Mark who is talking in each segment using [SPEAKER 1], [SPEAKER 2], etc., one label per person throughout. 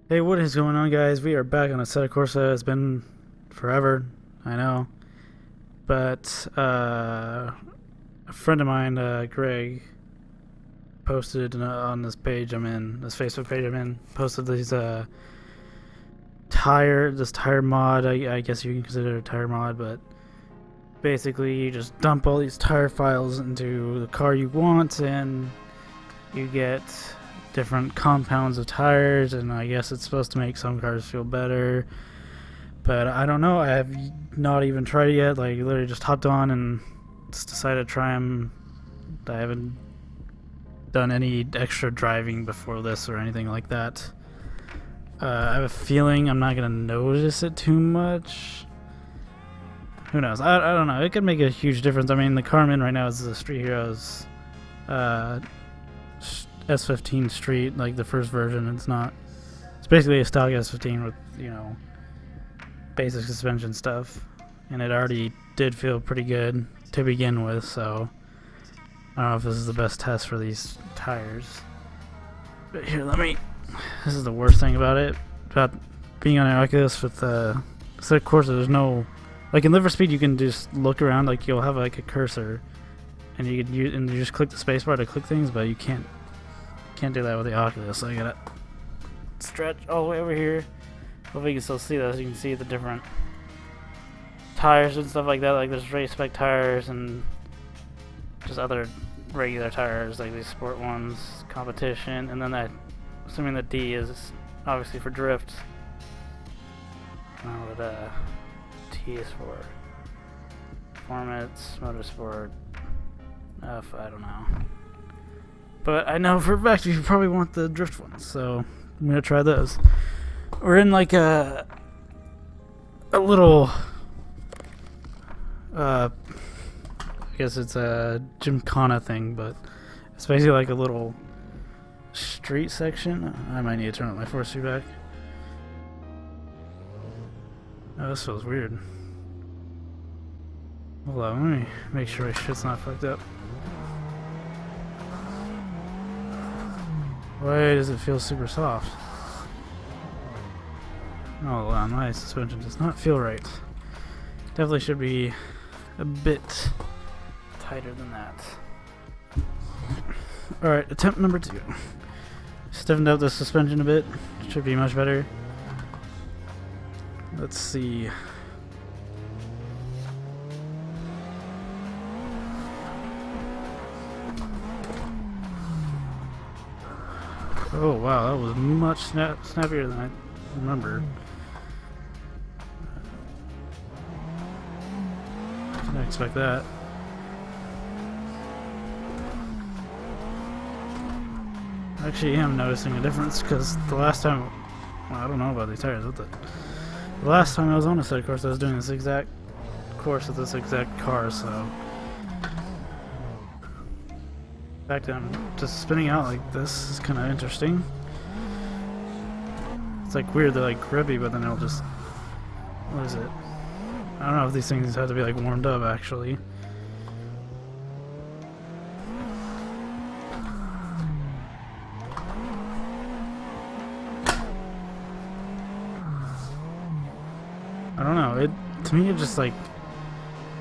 [SPEAKER 1] Hey, what is going on, guys? We are back on Assetto Corsa. It's been forever, I know, but a friend of mine, Greg, posted on this page I'm in, this Facebook page I'm in, posted these this tire mod. I guess you can consider it a tire mod, but basically you just dump all these tire files into the car you want, and you get different compounds of tires, and I guess it's supposed to make some cars feel better, but I don't know. I have not even tried it yet. Like, literally just hopped on and just decided to try them. I haven't done any extra driving before this or anything like that. I have a feeling I'm not gonna notice it too much. Who knows? I don't know. It could make a huge difference. I mean, the car I'm in right now is the Street Heroes S15 Street, like the first version. It's basically a stock S15 with, basic suspension stuff, and it already did feel pretty good to begin with, so I don't know if this is the best test for these tires. But here, this is the worst thing about being on an Oculus with Assetto Corsa. There's no, like in Live for Speed, you can just look around, like you'll have like a cursor, and you just click the spacebar to click things, but you can't do that with the Oculus. So I gotta stretch all the way over here. Hopefully you can still see this. You can see the different tires and stuff like that. Like there's race spec tires and just other regular tires, like these sport ones, competition, and then that, assuming the D is obviously for drift. I don't know what T is for. Performance, motorsport, F, I don't know. But I know for a fact you probably want the drift ones, so I'm gonna try those. We're in like a little, I guess it's a gymkhana thing, but it's basically like a little street section. I might need to turn up my force feedback. Oh, this feels weird. Hold on, let me make sure my shit's not fucked up. Why does it feel super soft? Oh wow, my suspension does not feel right. Definitely should be a bit tighter than that. Alright, attempt number 2. Stiffened out the suspension a bit. Should be much better. Let's see. Oh wow, that was much snappier than I remember. Didn't expect that. I actually am noticing a difference, because the last time, well, I don't know about these tires, the last time I was on a Assetto Corsa I was doing this exact course with this exact car, so back down, just spinning out like this is kind of interesting. It's like weird, they're like grippy, but then it'll just, what is it? I don't know if these things have to be like warmed up actually. I don't know, to me it just like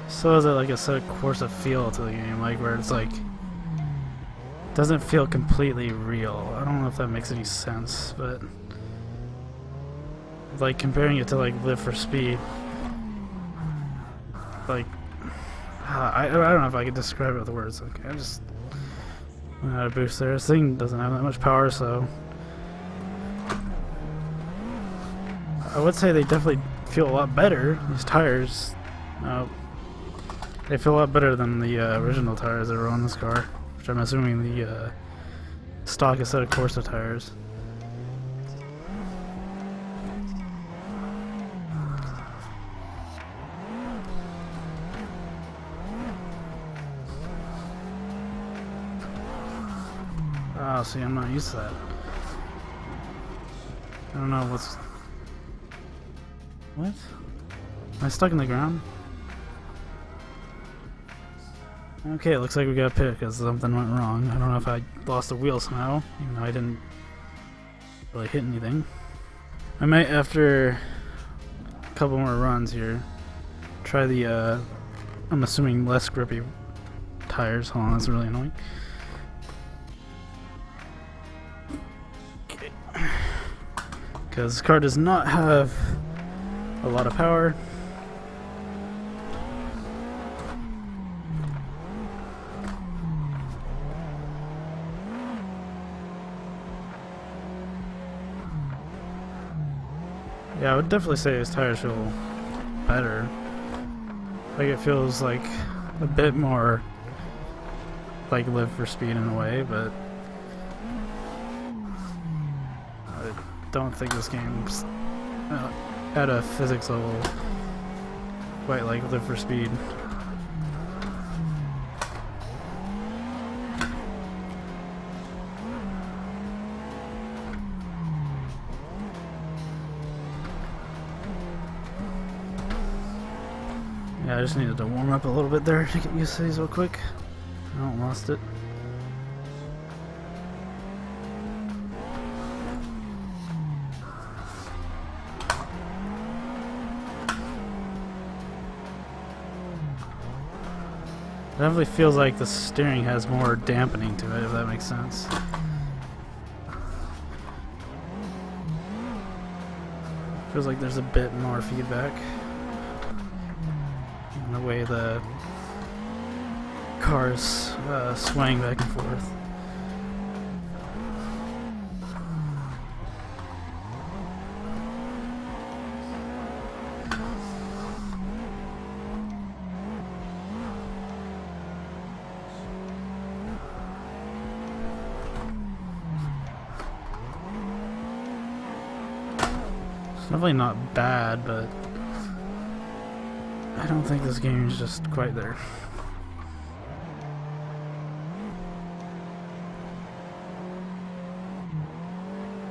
[SPEAKER 1] so has like a Assetto Corsa feel to the game, like where it's like doesn't feel completely real. I don't know if that makes any sense, but like comparing it to like Live for Speed, like I don't know if I can describe it with words. Okay, I just went out of boost there. This thing doesn't have that much power, so I would say they definitely feel a lot better. These tires, they feel a lot better than the original tires that were on this car, which I'm assuming the stock Assetto Corsa tires. Oh, see, I'm not used to that. I don't know what's... What? Am I stuck in the ground? Okay, it looks like we got a pit because something went wrong. I don't know if I lost a wheel somehow, even though I didn't really hit anything. I might, after a couple more runs here, try the, I'm assuming less grippy tires. Hold on, that's really annoying. Okay. Because this car does not have a lot of power. Yeah, I would definitely say his tires feel better. Like, it feels like a bit more like Live for Speed in a way, but I don't think this game's at a physics level quite like Live for Speed. Yeah, I just needed to warm up a little bit there to get used to these real quick. I don't lost it. It definitely feels like the steering has more dampening to it, if that makes sense. Feels like there's a bit more feedback in the way the car's swaying back and forth. It's definitely not bad, but I don't think this game is just quite there.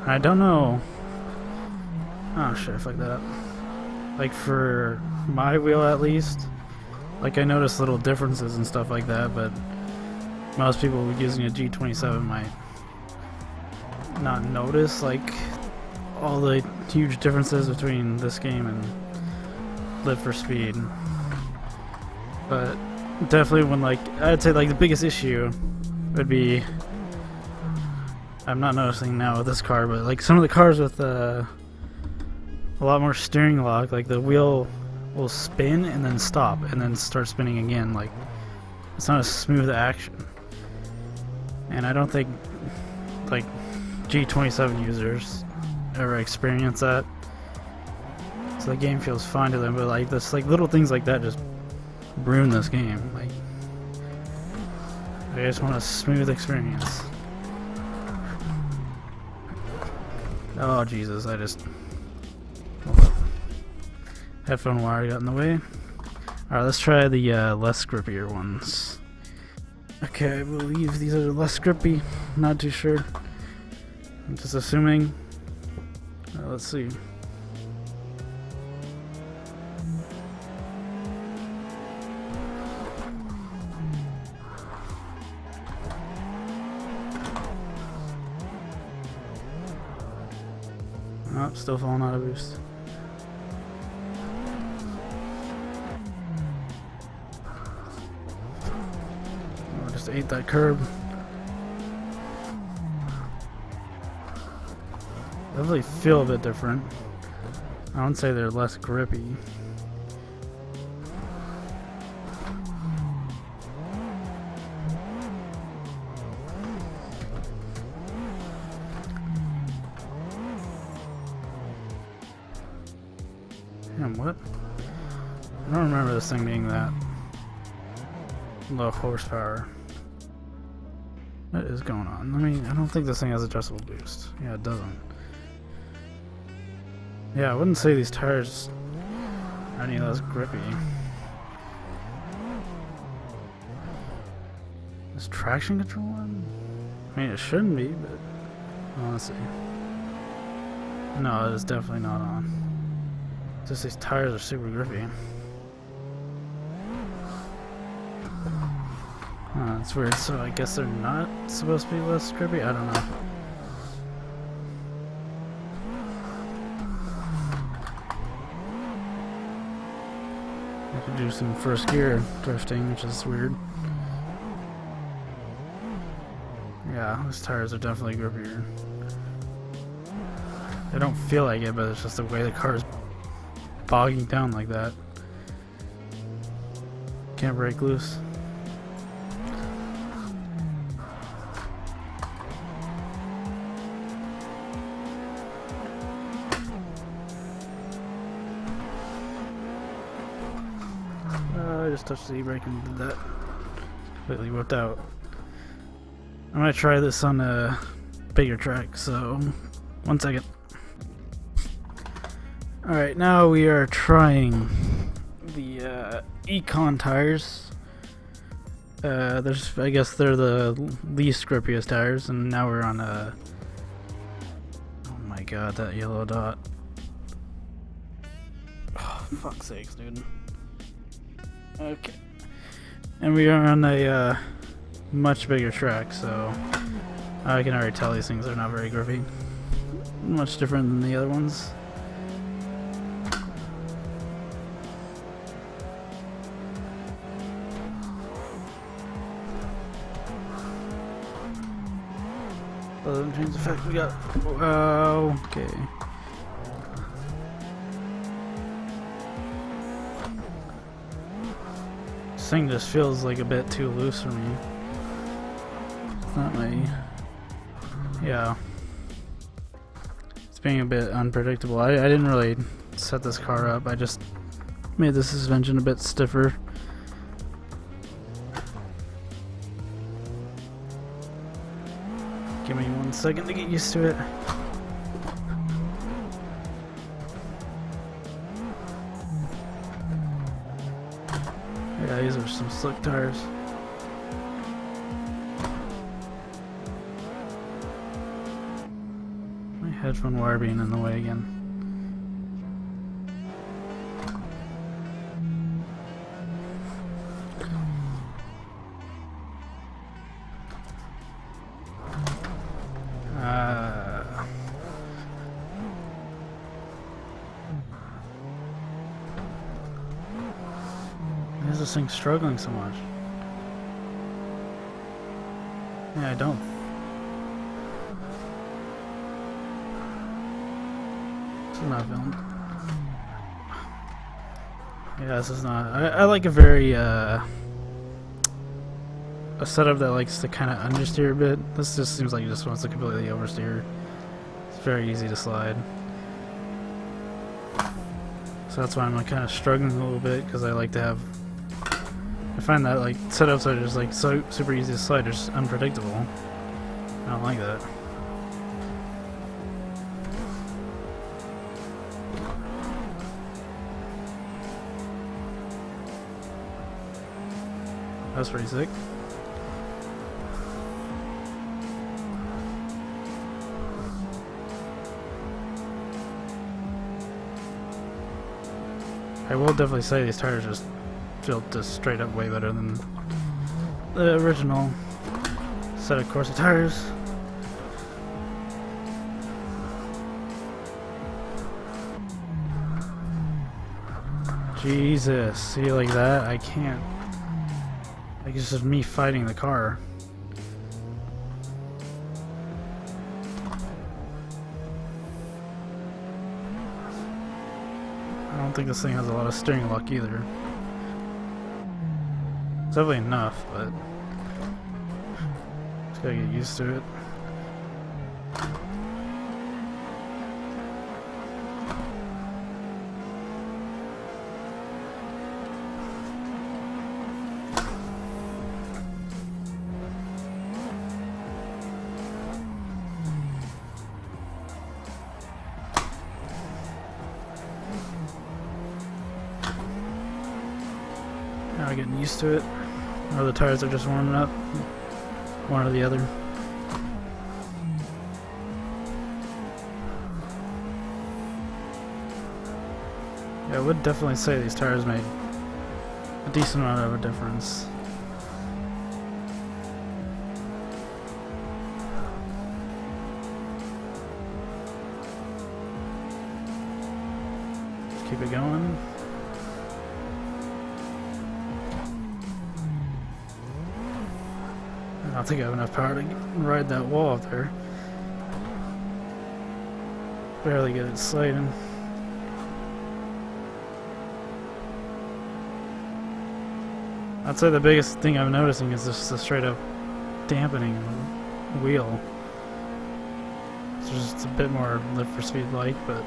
[SPEAKER 1] I don't know. Oh shit, fuck that. Like, for my wheel at least, like, I noticed little differences and stuff like that, but most people using a G27 might not notice, like, all the huge differences between this game and Live for Speed. But definitely when, like, I'd say, like, the biggest issue would be, I'm not noticing now with this car, but like some of the cars with a lot more steering lock, like the wheel will spin and then stop and then start spinning again. Like, it's not a smooth action. And I don't think like G27 users ever experience that. So the game feels fine to them, but like this, like little things like that just ruin this game. Like, I just want a smooth experience. Oh Jesus, I just... headphone wire got in the way. Alright, let's try the less grippier ones. Okay, I believe these are less grippy. Not too sure. I'm just assuming. Let's see. Oh, still falling out of boost. Oh, just ate that curb. Definitely feel a bit different. I wouldn't say they're less grippy. Damn, what? I don't remember this thing being that low horsepower. What is going on? I don't think this thing has adjustable boost. Yeah, it doesn't. Yeah, I wouldn't say these tires are any less grippy. Is traction control on? It shouldn't be, but let's see. No, it is definitely not on. Just these tires are super grippy. That's weird. So I guess they're not supposed to be less grippy? I don't know. could do some first gear drifting, which is weird. Yeah, those tires are definitely grippier. They don't feel like it, but it's just the way the car is bogging down like that. Can't break loose. I just touched the e-brake and did that. Completely whipped out. I'm gonna try this on a bigger track, so 1 second. Alright, now we are trying the Econ tires. I guess they're the least grippiest tires, and now we're on a... Oh my god, that yellow dot. Oh, fuck's sakes, dude. Okay. And we are on a much bigger track, so I can already tell these things are not very grippy. Much different than the other ones. Doesn't change the fact we got... okay. This thing just feels like a bit too loose for me. It's not my... Yeah. It's being a bit unpredictable. I didn't really set this car up. I just made the suspension a bit stiffer. Give me 1 second to get used to it. Yeah, these are some slick tires. My headphone wire being in the way again. Why is this thing struggling so much? Yeah, I don't. This is not filmed. Yeah, this is not. I like a very a setup that likes to kind of understeer a bit. This just seems like it just wants to completely oversteer. It's very easy to slide. So that's why I'm like kind of struggling a little bit, because I like to have... I find that like setups are just like so super easy to slide, they're just unpredictable. I don't like that. That's pretty sick. I will definitely say these tires just feel just straight up way better than the original set of Corsa tires. Jesus, see, like that? I can't. Like, it's just me fighting the car. I don't think this thing has a lot of steering luck either. It's definitely enough, but just gotta get used to it. Now we're getting used to it. Or the tires are just warming up. One or the other. Yeah, I would definitely say these tires made a decent amount of a difference. Let's keep it going. I don't think I have enough power to ride that wall up there. Barely get it sliding. I'd say the biggest thing I'm noticing is just the straight up dampening of the wheel. It's just a bit more lift for speed like, but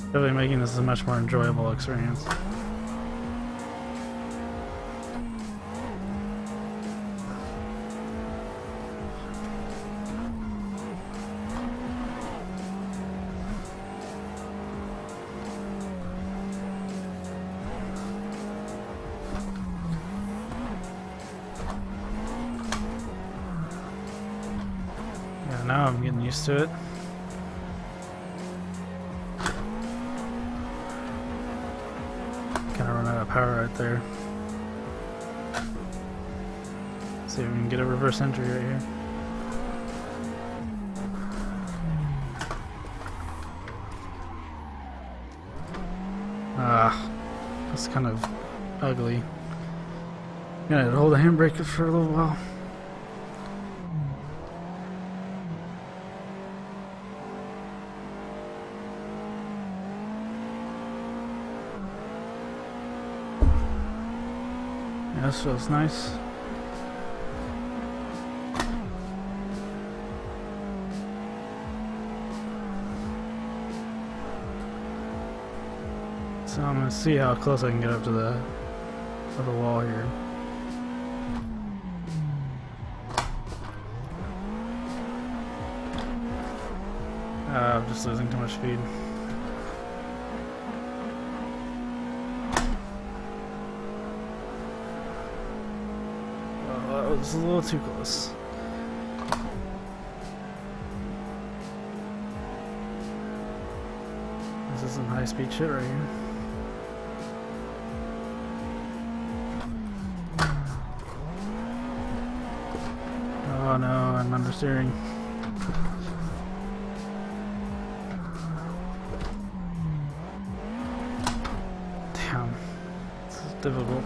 [SPEAKER 1] definitely making this a much more enjoyable experience. Now I'm getting used to it. Kind of run out of power right there. See if we can get a reverse entry right here. Ah, that's kind of ugly. Gonna hold the handbrake for a little while. Yeah, this feels nice. So I'm gonna see how close I can get up to the wall here. I'm just losing too much speed. That was a little too close. This is some high speed shit right here. Oh no, I'm understeering. Damn, this is difficult.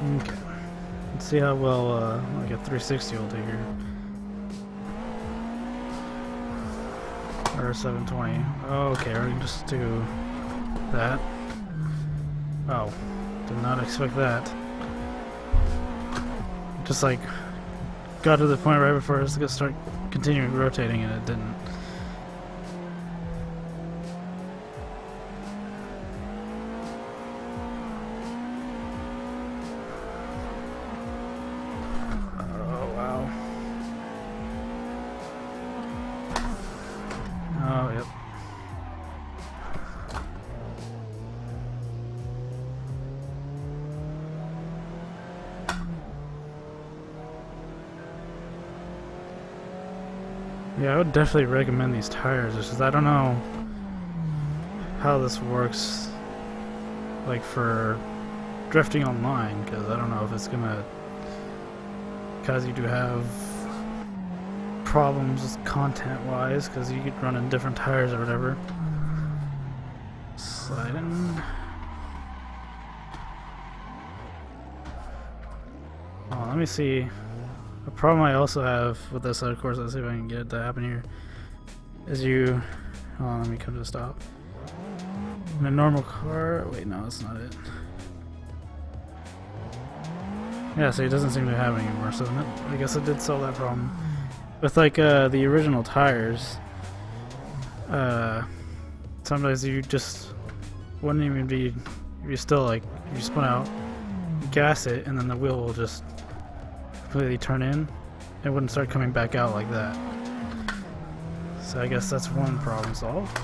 [SPEAKER 1] Okay, let's see how well like a 360 will do here. Or a 720. Okay, we're gonna just do that. Oh, did not expect that. Just like got to the point right before I was gonna start continuing rotating and it didn't. Oh, yep. Yeah, I would definitely recommend these tires, just 'cause I don't know how this works, like for drifting online, because I don't know if it's gonna cause you to have problems content-wise, because you could run in different tires or whatever. Slide in. Oh, let me see. A problem I also have with this Assetto Corsa, let's see if I can get it to happen here, is you... Hold on, let me come to a stop. In a normal car... Wait, no, that's not it. Yeah, see, it doesn't seem to have it anymore, so I guess it did solve that problem. With like the original tires, sometimes you just wouldn't even be, if you still like, if you spun out, gas it, and then the wheel will just completely turn in. It wouldn't start coming back out like that. So I guess that's one problem solved.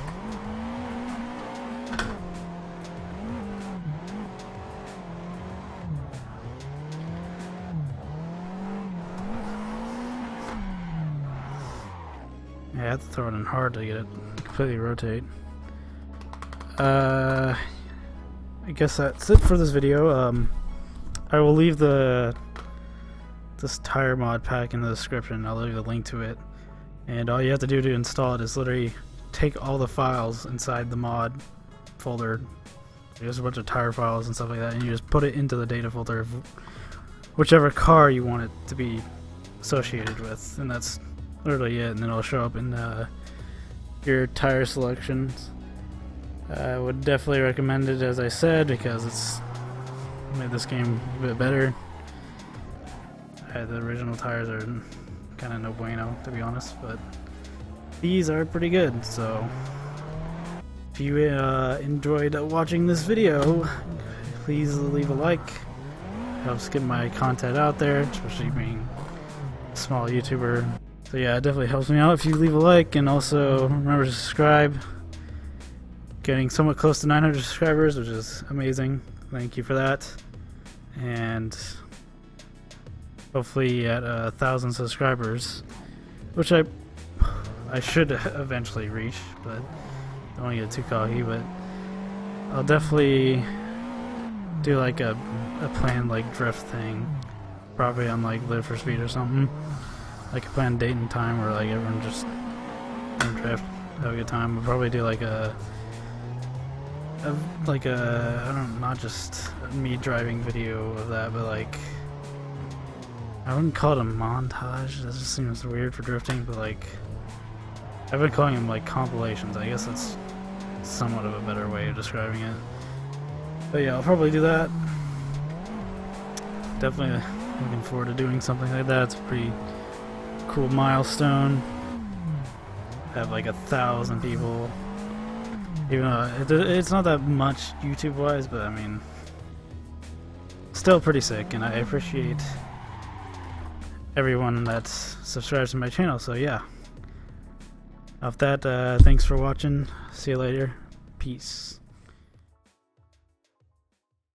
[SPEAKER 1] Yeah, I have to throw it in hard to get it completely rotate. I guess that's it for this video. I will leave this tire mod pack in the description. I'll leave a link to it, and all you have to do to install it is literally take all the files inside the mod folder. There's a bunch of tire files and stuff like that, and you just put it into the data folder of whichever car you want it to be associated with, and that's literally it. And then it'll show up in your tire selections. I would definitely recommend it, as I said, because it's made this game a bit better. The original tires are kind of no bueno, to be honest, but these are pretty good. So if you enjoyed watching this video, please leave a like. Helps get my content out there, especially being a small YouTuber. So yeah, it definitely helps me out if you leave a like, and also remember to subscribe. Getting somewhat close to 900 subscribers, which is amazing. Thank you for that. And hopefully at 1,000 subscribers, which I should eventually reach, but I don't want to get too cocky. But I'll definitely do like a planned like drift thing, probably on like Live for Speed or something, like a planned date and time where like everyone just drift, have a good time. We'll probably do like a I don't know, not just me driving video of that, but like, I wouldn't call it a montage, that just seems weird for drifting, but like, I've been calling them like compilations. I guess that's somewhat of a better way of describing it. But yeah, I'll probably do that. Definitely looking forward to doing something like that. It's a pretty cool milestone. Have like 1,000 people. Even though it's not that much YouTube wise, but I mean, still pretty sick, and I appreciate everyone that subscribes to my channel. So yeah, off that, thanks for watching. See you later. Peace.